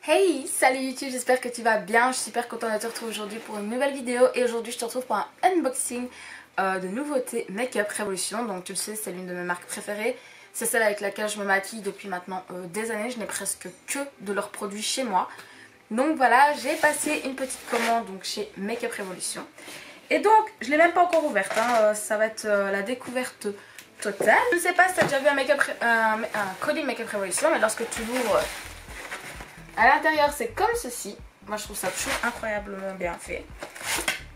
Hey, salut YouTube, j'espère que tu vas bien. Je suis super contente de te retrouver aujourd'hui pour une nouvelle vidéo. Et aujourd'hui je te retrouve pour un unboxing de nouveautés Make-up Revolution. Donc tu le sais, c'est l'une de mes marques préférées. C'est celle avec laquelle je me maquille depuis maintenant des années. Je n'ai presque que de leurs produits chez moi. Donc voilà, j'ai passé une petite commande donc, chez Make-up Revolution. Et donc, je ne l'ai même pas encore ouverte, hein. Ça va être la découverte totale. Je ne sais pas si tu as déjà vu un colis Make-up Revolution, mais lorsque tu l'ouvres... à l'intérieur c'est comme ceci. Moi je trouve ça toujours incroyablement bien fait.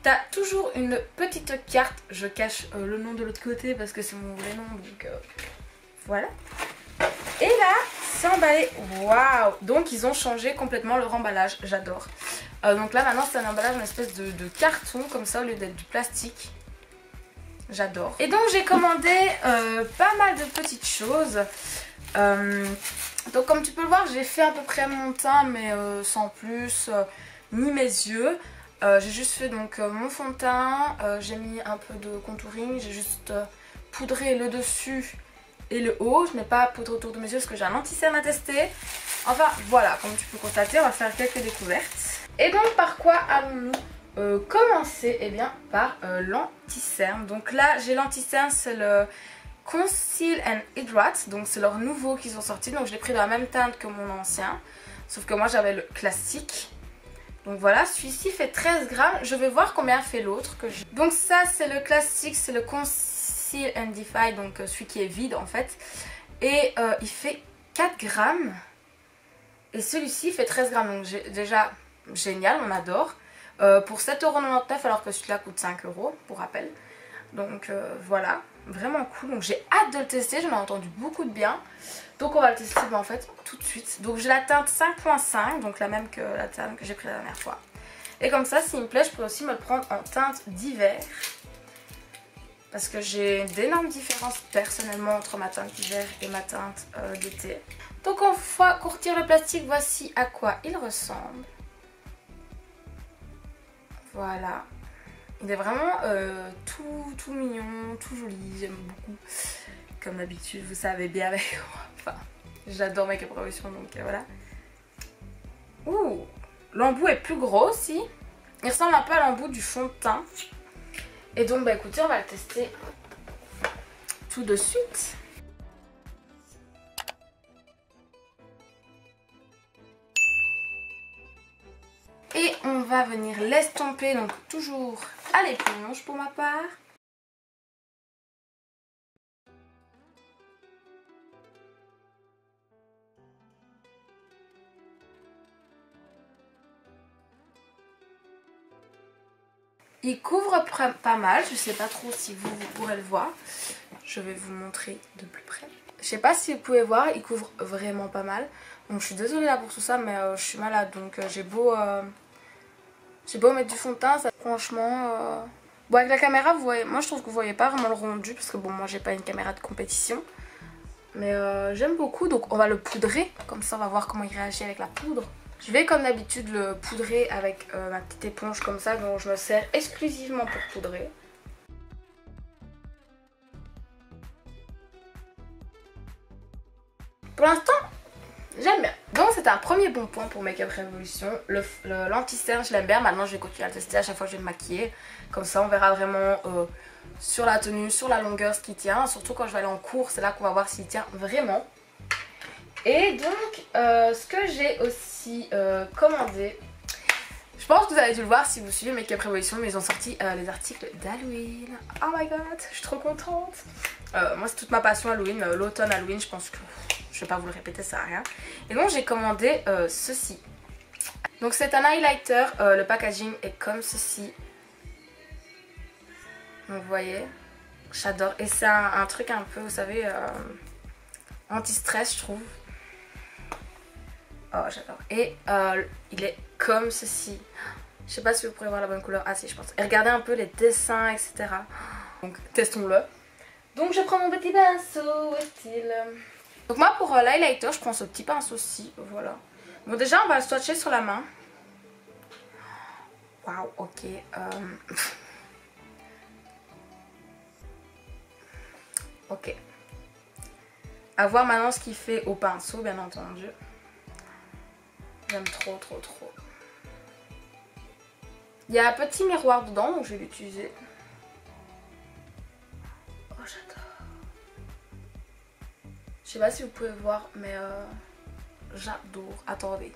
T'as toujours une petite carte. Je cache le nom de l'autre côté parce que c'est mon vrai nom. Donc voilà. Et là c'est emballé. Waouh. Donc ils ont changé complètement leur emballage. J'adore. Donc là maintenant c'est un emballage, une espèce de carton comme ça au lieu d'être du plastique. J'adore. Et donc j'ai commandé pas mal de petites choses. Donc comme tu peux le voir, j'ai fait à peu près mon teint mais sans plus, ni mes yeux. J'ai juste fait donc mon fond de teint, j'ai mis un peu de contouring, j'ai juste poudré le dessus et le haut. Je n'ai pas poudré autour de mes yeux parce que j'ai un anti-cerne à tester. Enfin voilà, comme tu peux constater, on va faire quelques découvertes. Et donc par quoi allons-nous commencer? Eh bien par l'anti-cerne. Donc là j'ai l'anti-cerne, c'est le Conceal and Hydrate, donc c'est leur nouveau qu'ils ont sorti. Donc je l'ai pris dans la même teinte que mon ancien, sauf que moi j'avais le classique. Donc voilà, celui-ci fait 13 grammes. Je vais voir combien fait l'autre que j'ai. Donc ça c'est le classique, c'est le Conceal and Defy, donc celui qui est vide en fait. Et il fait 4 grammes. Et celui-ci fait 13 grammes, donc déjà génial, on adore. Pour 7,99 € alors que celui-là coûte 5 € pour rappel. Donc voilà, vraiment cool. Donc j'ai hâte de le tester, j'en ai entendu beaucoup de bien. Donc on va le tester en fait tout de suite. Donc j'ai la teinte 5.5, donc la même que la teinte que j'ai pris la dernière fois. Et comme ça, s'il me plaît, je peux aussi me le prendre en teinte d'hiver. Parce que j'ai d'énormes différences personnellement entre ma teinte d'hiver et ma teinte d'été. Donc on va courtir le plastique, voici à quoi il ressemble. Voilà. Il est vraiment tout mignon, tout joli, j'aime beaucoup. Comme d'habitude, vous savez bien avec moi. Enfin, j'adore Make-up Revolution, donc voilà. Ouh, l'embout est plus gros aussi. Il ressemble un peu à l'embout du fond de teint. Et donc, bah écoutez, on va le tester tout de suite. Et on va venir l'estomper, donc toujours à l'éponge pour ma part. Il couvre pas mal, je sais pas trop si vous pourrez le voir. Je vais vous montrer de plus près. Je sais pas si vous pouvez voir, il couvre vraiment pas mal. Donc je suis désolée là pour tout ça, mais je suis malade, donc j'ai beau mettre du fond de teint, ça franchement... Bon, avec la caméra, vous voyez, moi je trouve que vous voyez pas vraiment le rendu, parce que bon, moi j'ai pas une caméra de compétition. Mais j'aime beaucoup, donc on va le poudrer, comme ça on va voir comment il réagit avec la poudre. Je vais comme d'habitude le poudrer avec ma petite éponge comme ça, dont je me sers exclusivement pour poudrer. Pour l'instant, j'aime bien. Donc c'est un premier bon point pour Make-up Revolution. L'anti-cerne, je l'aime bien. Maintenant je vais continuer à le tester à chaque fois que je vais me maquiller. Comme ça on verra vraiment sur la tenue, sur la longueur ce qui tient. Surtout quand je vais aller en cours, c'est là qu'on va voir s'il tient vraiment. Et donc ce que j'ai aussi commandé, je pense que vous avez dû le voir si vous suivez Make-up Revolution, mais ils ont sorti les articles d'Halloween. Oh my god, je suis trop contente. Moi c'est toute ma passion Halloween, l'automne Halloween, je pense que je vais pas vous le répéter, ça sert à rien. Et donc j'ai commandé ceci. Donc c'est un highlighter, le packaging est comme ceci. Donc vous voyez, j'adore. Et c'est un truc un peu, vous savez, anti-stress je trouve. Oh j'adore. Et il est comme ceci. Je sais pas si vous pourrez voir la bonne couleur. Ah si je pense. Et regardez un peu les dessins etc. Donc testons-le. Donc je prends mon petit pinceau. Où est-il? Donc moi pour l'highlighter je prends ce petit pinceau-ci. Voilà. Bon déjà on va le swatcher sur la main. Waouh ok. Ok. À voir maintenant ce qu'il fait au pinceau bien entendu. J'aime trop trop trop. Il y a un petit miroir dedans donc je vais l'utiliser. Oh j'adore. Je sais pas si vous pouvez voir mais j'adore. Attendez.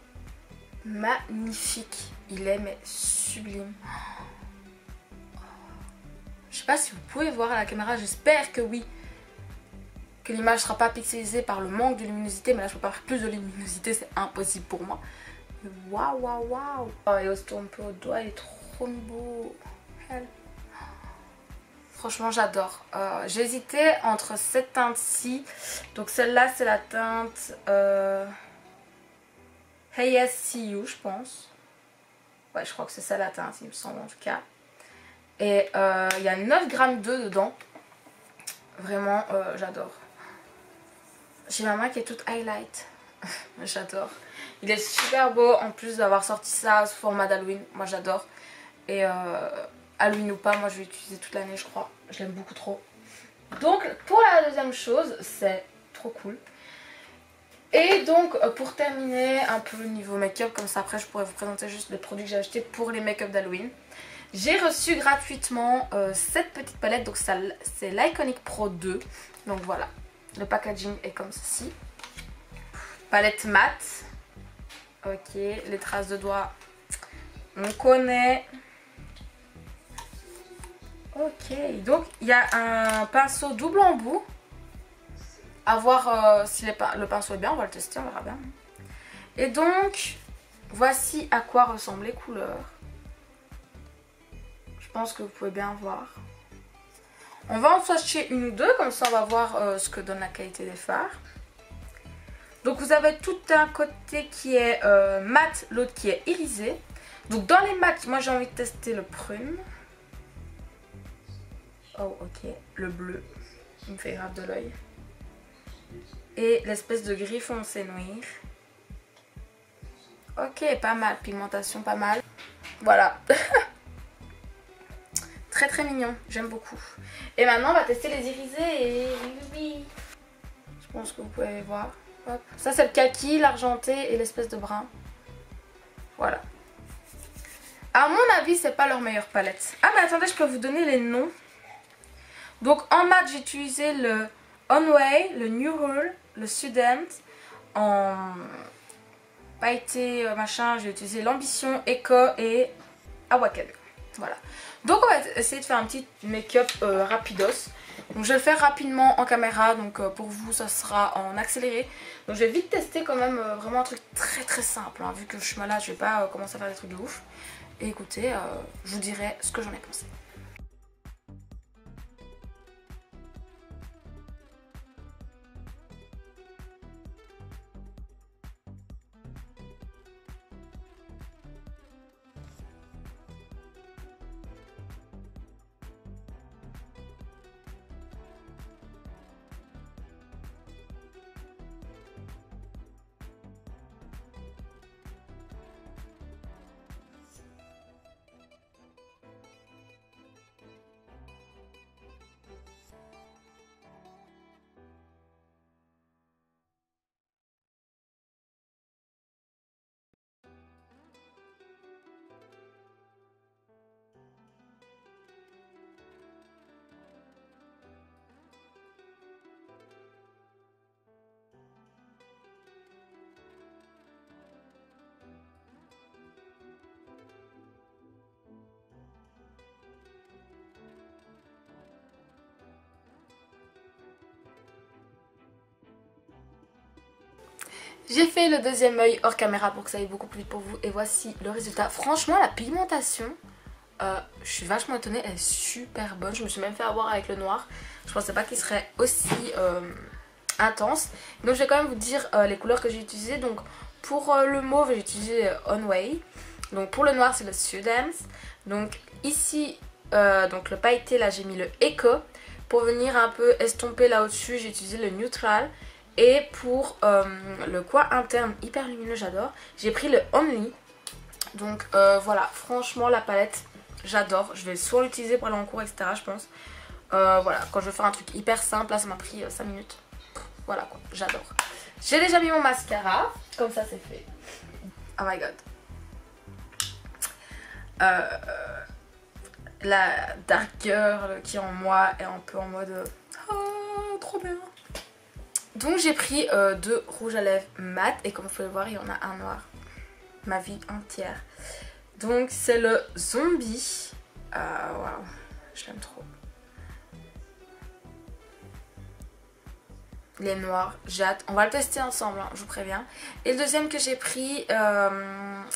Magnifique. Il est mais sublime. Je sais pas si vous pouvez voir à la caméra, j'espère que oui. Que l'image sera pas pixelisée par le manque de luminosité, mais là je peux pas faire plus de luminosité, c'est impossible pour moi. Waouh waouh waouh. Oh, et aussi un peu au doigt, il est trop beau. Franchement j'adore. J'ai hésité entre cette teinte-ci. Donc celle-là c'est la teinte Hey Yes See You je pense. Ouais je crois que c'est ça la teinte il me semble en tout cas. Et il y a 9 grammes d'œufs dedans. Vraiment j'adore. J'ai ma main qui est toute highlight. J'adore. Il est super beau en plus d'avoir sorti ça sous format d'Halloween. Moi j'adore. Et Halloween ou pas, moi je vais l'utiliser toute l'année je crois. Je l'aime beaucoup trop. Donc pour la deuxième chose, c'est trop cool. Et donc pour terminer un peu le niveau make-up, comme ça après je pourrais vous présenter juste les produits que j'ai achetés pour les make-up d'Halloween. J'ai reçu gratuitement cette petite palette, donc c'est l'Iconic Pro 2. Donc voilà, le packaging est comme ceci. Palette mat. Ok, les traces de doigts, on connaît. Ok, donc il y a un pinceau double embout. À voir si le pinceau est bien, on va le tester, on verra bien. Et donc, voici à quoi ressemblent les couleurs. Je pense que vous pouvez bien voir. On va en swatcher une ou deux, comme ça on va voir ce que donne la qualité des fards. Donc vous avez tout un côté qui est mat, l'autre qui est irisé. Donc dans les mats, moi j'ai envie de tester le prune. Oh ok, le bleu, il me fait grave de l'œil. Et l'espèce de gris foncé noir. Ok, pas mal, pigmentation pas mal. Voilà. Très très mignon, j'aime beaucoup. Et maintenant on va tester les irisés et oui. Je pense que vous pouvez voir. Hop. Ça c'est le kaki, l'argenté et l'espèce de brun. Voilà. À mon avis c'est pas leur meilleure palette. Ah mais attendez, je peux vous donner les noms. Donc en mat j'ai utilisé le Onway, le New Rule, le Student. En pailleté machin j'ai utilisé l'Ambition, Eco et Awaken. Voilà. Donc on va essayer de faire un petit make-up rapidos. Donc je vais le faire rapidement en caméra, donc pour vous ça sera en accéléré. Donc je vais vite tester quand même vraiment un truc très très simple, hein. Vu que je suis malade je vais pas commencer à faire des trucs de ouf. Et écoutez, je vous dirai ce que j'en ai pensé. J'ai fait le deuxième œil hors caméra pour que ça aille beaucoup plus vite pour vous. Et voici le résultat. Franchement la pigmentation, je suis vachement étonnée, elle est super bonne. Je me suis même fait avoir avec le noir. Je pensais pas qu'il serait aussi intense. Donc je vais quand même vous dire les couleurs que j'ai utilisées. Donc pour le mauve j'ai utilisé Onway. Donc pour le noir c'est le Student. Donc ici donc le pailleté là j'ai mis le Eco. Pour venir un peu estomper là au-dessus j'ai utilisé le Neutral. Et pour le coin interne hyper lumineux, j'adore, j'ai pris le Only. Donc voilà, franchement la palette, j'adore. Je vais souvent l'utiliser pour aller en cours, etc. je pense. Voilà, quand je veux faire un truc hyper simple, là ça m'a pris 5 minutes. Voilà quoi, j'adore. J'ai déjà mis mon mascara, comme ça c'est fait. Oh my god. La dark girl qui en moi est un peu en mode oh, trop bien. Donc j'ai pris deux rouges à lèvres mat et comme vous pouvez le voir il y en a un noir. Ma vie entière. Donc c'est le Zombie. Waouh, je l'aime trop. Il est noir, j'ai hâte. On va le tester ensemble, hein, je vous préviens. Et le deuxième que j'ai pris,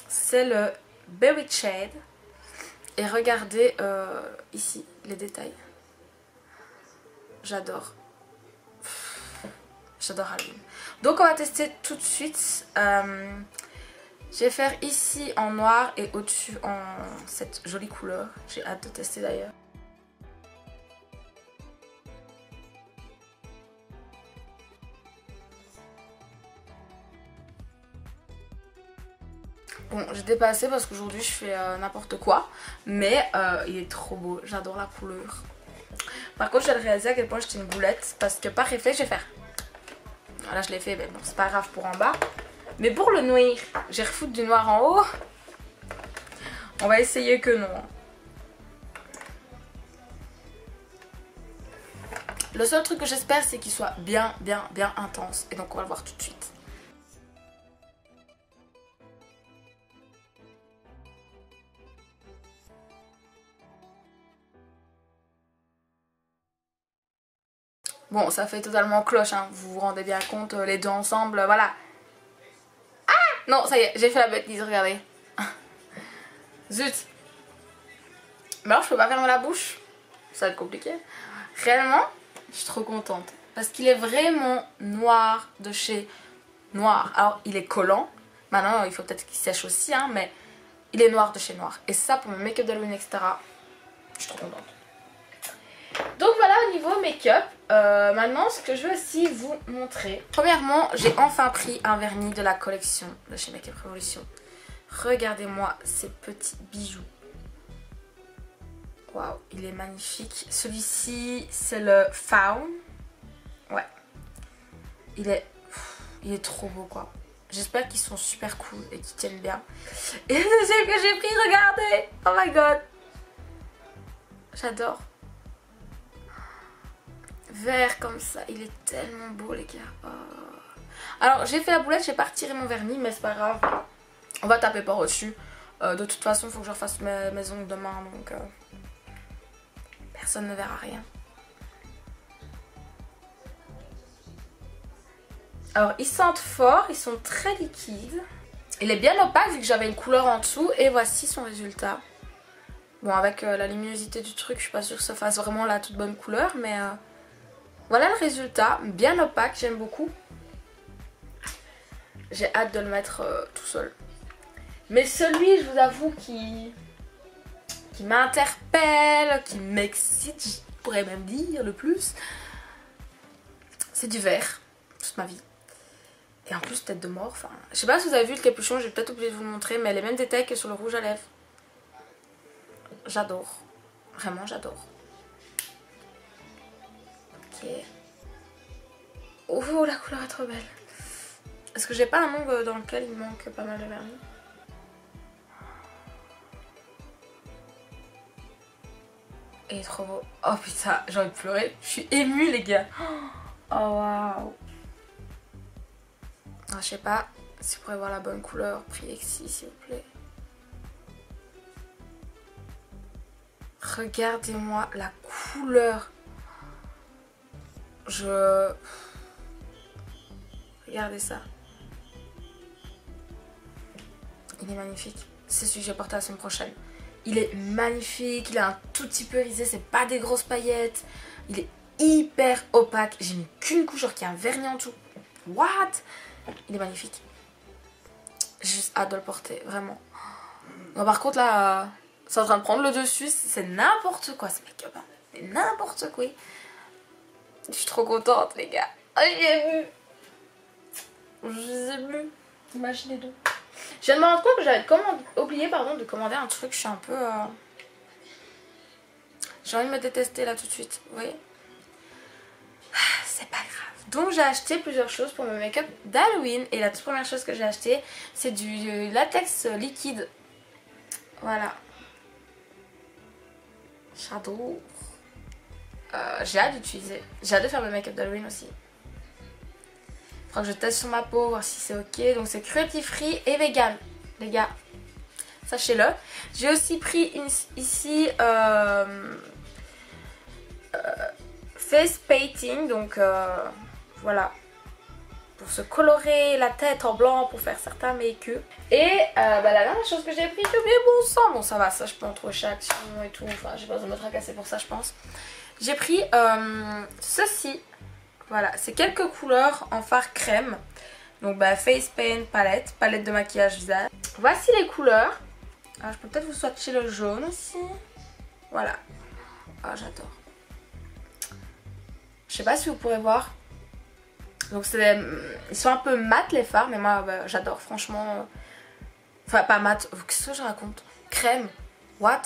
c'est le Berry Shade. Et regardez ici les détails. J'adore. J'adore Halloween. Donc on va tester tout de suite. Je vais faire ici en noir et au-dessus en cette jolie couleur. J'ai hâte de tester d'ailleurs. Bon, j'ai dépassé parce qu'aujourd'hui je fais n'importe quoi. Mais il est trop beau. J'adore la couleur. Par contre, je viens de réaliser à quel point j'étais une boulette. Parce que par réflexe, je vais faire. Là, je l'ai fait. Mais bon, c'est pas grave pour en bas. Mais pour le noir, j'ai refoutu du noir en haut. On va essayer que non. Le seul truc que j'espère, c'est qu'il soit bien intense. Et donc, on va le voir tout de suite. Bon, ça fait totalement cloche, hein. Vous vous rendez bien compte, les deux ensemble, voilà. Ah non, ça y est, j'ai fait la bêtise, regardez. Zut. Mais alors, je peux pas fermer la bouche. Ça va être compliqué. Réellement, je suis trop contente. Parce qu'il est vraiment noir de chez noir. Alors, il est collant. Maintenant, il faut peut-être qu'il sèche aussi, hein, mais il est noir de chez noir. Et ça, pour mes make-up d'Halloween, etc., je suis trop contente. Donc voilà au niveau make-up. Maintenant ce que je veux aussi vous montrer. Premièrement, j'ai enfin pris un vernis de la collection de chez Make Up Revolution. Regardez-moi ces petits bijoux. Waouh, il est magnifique. Celui-ci c'est le Fawn. Ouais. Il est trop beau quoi. J'espère qu'ils sont super cool et qu'ils tiennent bien. Et le deuxième que j'ai pris, regardez. Oh my god. J'adore. Vert comme ça, il est tellement beau les gars. Oh. Alors j'ai fait la boulette, j'ai pas retiré mon vernis mais c'est pas grave. On va taper par au-dessus. De toute façon il faut que je refasse mes ongles demain donc personne ne verra rien. Alors ils sentent fort, ils sont très liquides. Il est bien opaque vu que j'avais une couleur en dessous et voici son résultat. Bon avec la luminosité du truc je suis pas sûre que ça fasse vraiment la toute bonne couleur mais... Voilà le résultat, bien opaque, j'aime beaucoup. J'ai hâte de le mettre tout seul. Mais celui, je vous avoue, qui m'interpelle, qui m'excite, je pourrais même dire le plus, c'est du vert, toute ma vie. Et en plus, tête de mort, enfin... Je sais pas si vous avez vu le capuchon, j'ai peut-être oublié de vous le montrer, mais les mêmes détails que sur le rouge à lèvres. J'adore. Vraiment, j'adore. Ok. Oh, la couleur est trop belle. Est-ce que j'ai pas un ongle dans lequel il manque pas mal de vernis? Il est trop beau. Oh putain, j'ai envie de pleurer. Je suis émue les gars. Oh waouh. Je sais pas si vous pourrez voir la bonne couleur. Priez ici s'il vous plaît. Regardez-moi la couleur. Regardez ça. Il est magnifique. C'est celui que je vais porter la semaine prochaine. Il est magnifique. Il est un tout petit peu irisé. C'est pas des grosses paillettes. Il est hyper opaque. J'ai mis qu'une couche, genre qu'il y a un vernis en dessous. What? Il est magnifique. J'ai juste hâte de le porter. Vraiment. Bon, par contre là, c'est en train de prendre le dessus. C'est n'importe quoi ce make-up. Hein. C'est n'importe quoi. Je suis trop contente les gars. Oh, j'ai vu. Je les ai vus. Imaginez donc. Je viens de me rendre compte que j'avais oublié de commander un truc. Je suis un peu... J'ai envie de me détester là tout de suite. Vous voyez? C'est pas grave. Donc j'ai acheté plusieurs choses pour mon make-up d'Halloween. Et la toute première chose que j'ai acheté, c'est du latex liquide. Voilà. J'adore. J'ai hâte d'utiliser. J'ai hâte de faire le make-up d'Halloween aussi. Faudra que je teste sur ma peau, voir si c'est ok. Donc c'est cruelty free et vegan, les gars. Sachez-le. J'ai aussi pris ici face painting. Donc voilà. Pour se colorer la tête en blanc pour faire certains make-up. Et la dernière chose que j'ai pris, j'ai oublié mon sang. Bon ça va, ça je peux en trouver chez Action et tout. Enfin j'ai pas besoin de me tracasser pour ça je pense. J'ai pris ceci. Voilà, c'est quelques couleurs en fard crème. Donc face paint palette de maquillage visage. Voici les couleurs. Alors, je peux peut-être vous swatcher le jaune aussi. Voilà. Ah j'adore. Je sais pas si vous pourrez voir. Donc ils sont un peu mat les fards, mais moi j'adore franchement. Enfin pas mat, qu'est-ce que je raconte? Crème, what?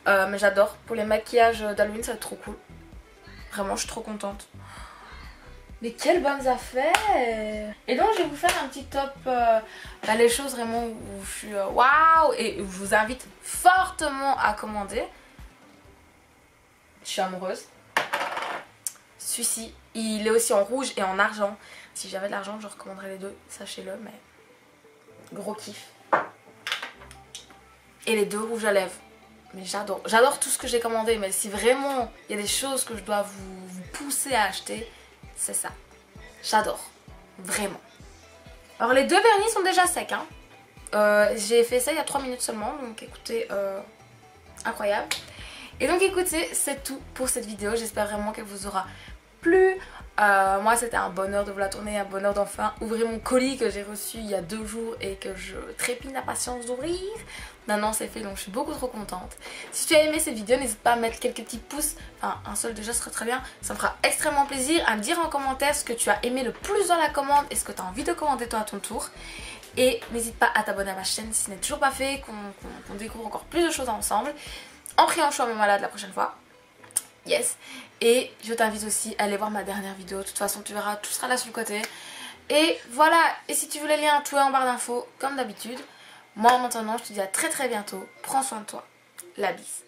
Mais j'adore. Pour les maquillages d'Halloween ça va être trop cool. Vraiment je suis trop contente. Mais quelles bonnes affaires! Et donc je vais vous faire un petit top, les choses vraiment où je suis waouh! Et je vous invite fortement à commander. Je suis amoureuse. Celui-ci, il est aussi en rouge et en argent. Si j'avais de l'argent, je recommanderais les deux, sachez-le, mais gros kiff. Et les deux rouges à lèvres. Mais j'adore. J'adore tout ce que j'ai commandé, mais si vraiment il y a des choses que je dois vous pousser à acheter, c'est ça. J'adore. Vraiment. Alors les deux vernis sont déjà secs. Hein. J'ai fait ça il y a 3 minutes seulement. Donc écoutez, incroyable. Et donc écoutez, c'est tout pour cette vidéo. J'espère vraiment qu'elle vous aura plu. Moi c'était un bonheur de vous la tourner. Un bonheur d'enfin ouvrir mon colis que j'ai reçu il y a 2 jours. Et que je trépigne la patience d'ouvrir. Maintenant c'est fait, donc je suis beaucoup trop contente. Si tu as aimé cette vidéo, n'hésite pas à mettre quelques petits pouces. Enfin un seul déjà serait très bien. Ça me fera extrêmement plaisir à me dire en commentaire ce que tu as aimé le plus dans la commande. Et ce que tu as envie de commander toi à ton tour. Et n'hésite pas à t'abonner à ma chaîne si ce n'est toujours pas fait. Qu'on découvre encore plus de choses ensemble. En priant, je suis malade la prochaine fois. Yes. Et je t'invite aussi à aller voir ma dernière vidéo. De toute façon tu verras, tout sera là sur le côté. Et voilà. Et si tu veux les liens, tout est en barre d'infos comme d'habitude. Moi en attendant, je te dis à très très bientôt. Prends soin de toi. La bise.